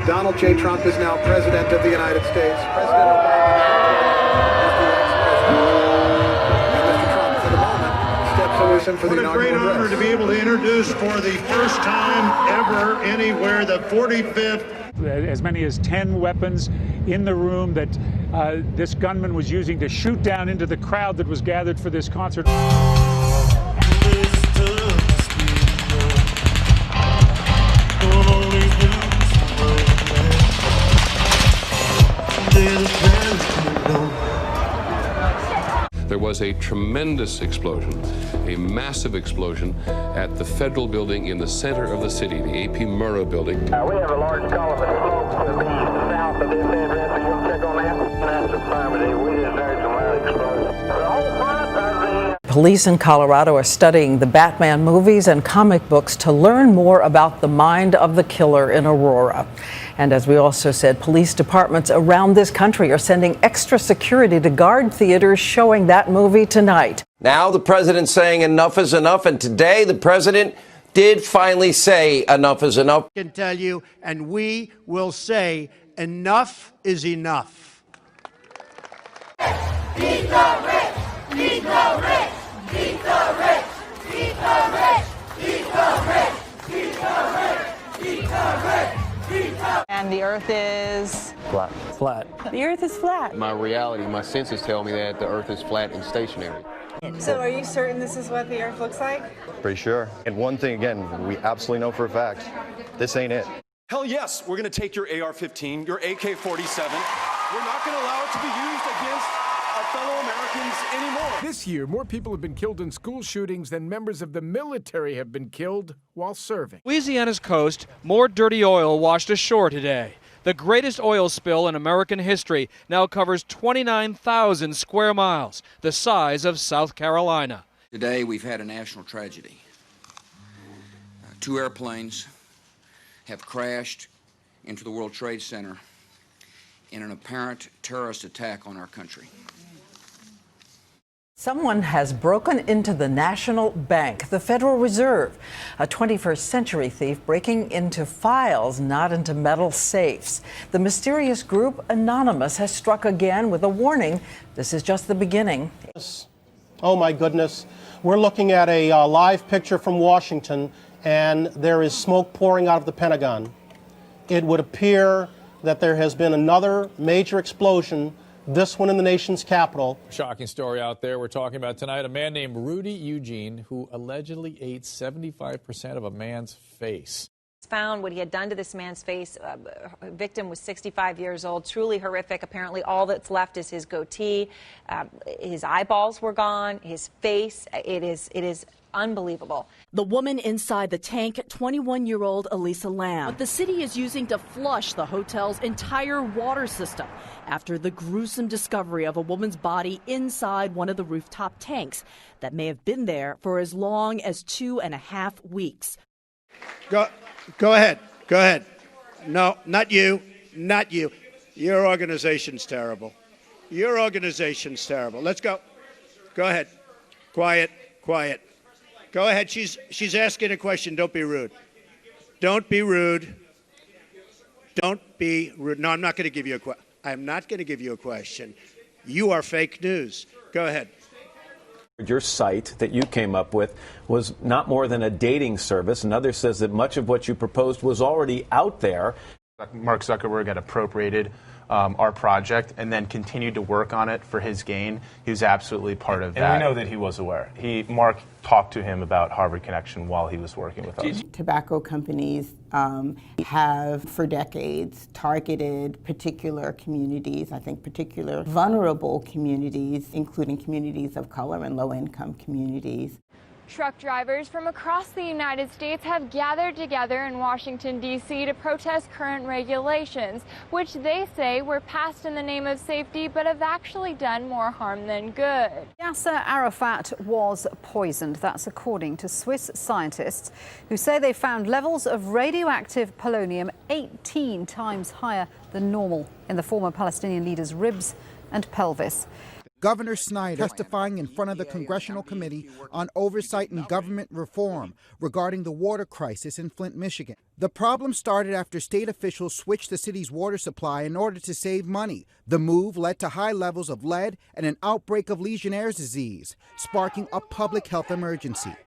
Donald J. Trump is now President of the United States. President Obama is the ex-president. And Mr. Trump, for the moment, steps away for the inaugural address. What a great honor to be able to introduce for the first time ever anywhere the 45th. As many as 10 weapons in the room that this gunman was using to shoot down into the crowd that was gathered for this concert. There was a tremendous explosion, a massive explosion at the federal building in the center of the city, the A.P. Murrah building. We have a large column of smoke to the south of this address. Are you going to check on that? That's affirmative. We just heard some loud explosions. The whole front of the... Police in Colorado are studying the Batman movies and comic books to learn more about the mind of the killer in Aurora. And as we also said, police departments around this country are sending extra security to guard theaters showing that movie tonight. Now the president's saying enough is enough, and today the president did finally say enough is enough. I can tell you, and we will say enough is enough. Beat the rich! Beat the rich! Beat the rich! Beat the rich! Beat the rich! Beat the rich! Beat the rich! And the earth is flat. Flat. The earth is flat. My reality, my senses tell me that the earth is flat and stationary. So are you certain this is what the earth looks like? Pretty sure. And one thing again, we absolutely know for a fact, this ain't it. Hell yes, we're going to take your AR-15, your AK-47. We're not going to allow it to be used against our fellow Americans anymore. This year, more people have been killed in school shootings than members of the military have been killed while serving. Louisiana's coast, more dirty oil washed ashore today. The greatest oil spill in American history now covers 29,000 square miles, the size of South Carolina. Today, we've had a national tragedy. 2 airplanes have crashed into the World Trade Center in an apparent terrorist attack on our country. Someone has broken into the National Bank, the Federal Reserve, a 21st century thief breaking into files, not into metal safes. The mysterious group, Anonymous, has struck again with a warning. This is just the beginning. Oh my goodness. We're looking at a live picture from Washington, and there is smoke pouring out of the Pentagon. It would appear that there has been another major explosion, this one in the nation's capital. Shocking story out there we're talking about tonight. A man named Rudy Eugene who allegedly ate 75% of a man's face. Found what he had done to this man's face. Victim was 65 years old. Truly horrific. Apparently all that's left is his goatee. His eyeballs were gone. His face. It is unbelievable. The woman inside the tank, 21-year-old Elisa Lamb. What the city is using to flush the hotel's entire water system after the gruesome discovery of a woman's body inside one of the rooftop tanks that may have been there for as long as 2.5 weeks. Go ahead. Go ahead. No, not you. Not you. Your organization's terrible. Your organization's terrible. Let's go. Go ahead. Quiet. Quiet. Go ahead. She's asking a question. Don't be rude. Don't be rude. Don't be rude. No, I'm not going to give you a question. I'm not going to give you a question. You are fake news. Go ahead. Your site that you came up with was not more than a dating service. Another says that much of what you proposed was already out there. Mark Zuckerberg had appropriated our project and then continued to work on it for his gain. He was absolutely part of that. And we know that he was aware. Mark talked to him about Harvard Connection while he was working with us. Tobacco companies have for decades targeted particular communities, I think particular vulnerable communities, including communities of color and low-income communities. Truck drivers from across the United States have gathered together in Washington, D.C. to protest current regulations, which they say were passed in the name of safety but have actually done more harm than good. Yasser Arafat was poisoned. That's according to Swiss scientists who say they found levels of radioactive polonium 18 times higher than normal in the former Palestinian leader's ribs and pelvis. Governor Snyder testifying in front of the Congressional Committee on Oversight and Government Reform regarding the water crisis in Flint, Michigan. The problem started after state officials switched the city's water supply in order to save money. The move led to high levels of lead and an outbreak of Legionnaire's disease, sparking a public health emergency.